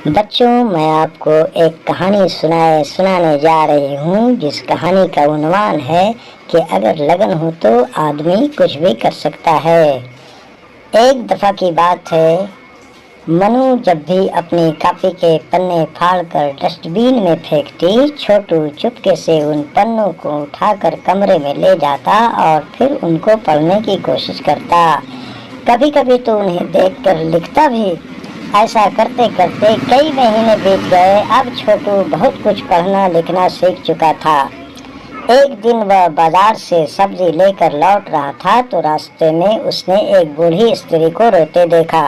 बच्चों, मैं आपको एक कहानी सुनाने जा रही हूँ, जिस कहानी का उन्वान है कि अगर लगन हो तो आदमी कुछ भी कर सकता है। एक दफ़ा की बात है, मनु जब भी अपनी कॉपी के पन्ने फाड़कर डस्टबिन में फेंकती, छोटू चुपके से उन पन्नों को उठाकर कमरे में ले जाता और फिर उनको पढ़ने की कोशिश करता। कभी कभी तो उन्हें देखकर लिखता भी। ऐसा करते करते कई महीने बीत गए। अब छोटू बहुत कुछ पढ़ना लिखना सीख चुका था। एक दिन वह बाजार से सब्जी लेकर लौट रहा था तो रास्ते में उसने एक बूढ़ी स्त्री को रोते देखा।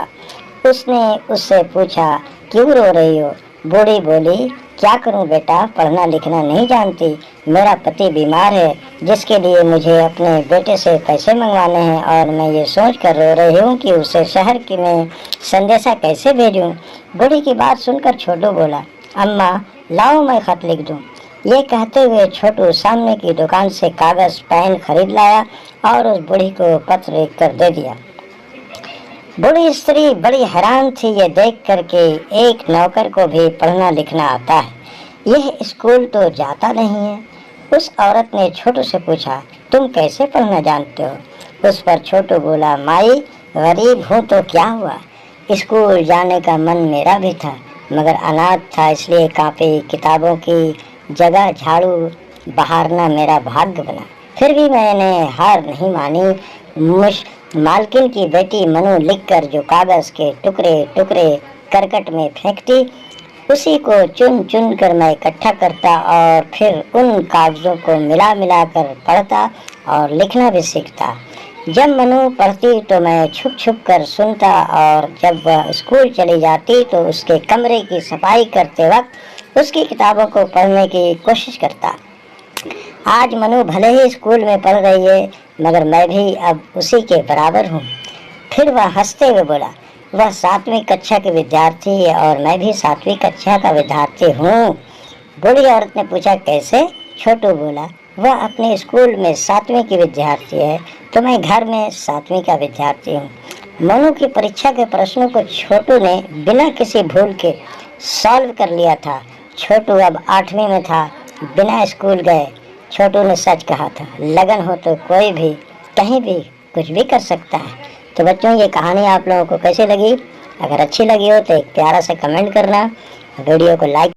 उसने उससे पूछा, क्यों रो रही हो? बूढ़ी बोली, क्या करूं बेटा, पढ़ना लिखना नहीं जानती। मेरा पति बीमार है, जिसके लिए मुझे अपने बेटे से पैसे मंगवाने हैं और मैं ये सोच कर रो रही हूँ कि उसे शहर की में संदेशा कैसे भेजूं। बूढ़ी की बात सुनकर छोटू बोला, अम्मा लाओ मैं खत लिख दूं। ये कहते हुए छोटू सामने की दुकान से कागज पेन खरीद लाया और उस बूढ़ी को पत्र लिख कर दे दिया। बूढ़ी स्त्री बड़ी हैरान थी ये देख कर के एक नौकर को भी पढ़ना लिखना आता है, यह स्कूल तो जाता नहीं है। उस औरत ने छोटू से पूछा, तुम कैसे पढ़ना जानते हो? उस पर छोटू बोला, माई गरीब हूँ तो क्या हुआ, स्कूल जाने का मन मेरा भी था, मगर अनाथ था, इसलिए कॉपी किताबों की जगह झाड़ू बहारना मेरा भाग्य बना। फिर भी मैंने हार नहीं मानी। मालकिन की बेटी मनु लिखकर जो कागज के टुकड़े टुकड़े करकट में फेंकती, उसी को चुन चुन कर मैं इकट्ठा करता और फिर उन कागजों को मिला मिला कर पढ़ता और लिखना भी सीखता। जब मनु पढ़ती तो मैं छुप छुप कर सुनता और जब वह स्कूल चली जाती तो उसके कमरे की सफाई करते वक्त उसकी किताबों को पढ़ने की कोशिश करता। आज मनु भले ही स्कूल में पढ़ रही है, मगर मैं भी अब उसी के बराबर हूँ। फिर वह हंसते हुए बोला, वह 7वीं कक्षा की विद्यार्थी है और मैं भी 7वीं कक्षा का विद्यार्थी हूँ। बूढ़ी औरत ने पूछा, कैसे? छोटू बोला, वह अपने स्कूल में 7वीं की विद्यार्थी है तो मैं घर में 7वीं का विद्यार्थी हूँ। मनु की परीक्षा के प्रश्नों को छोटू ने बिना किसी भूल के सॉल्व कर लिया था। छोटू अब 8वीं में था। बिना स्कूल गए छोटू ने सच कहा था, लगन हो तो कोई भी कहीं भी कुछ भी कर सकता है। तो बच्चों, ये कहानी आप लोगों को कैसी लगी? अगर अच्छी लगी हो तो एक प्यारा सा कमेंट करना, वीडियो को लाइक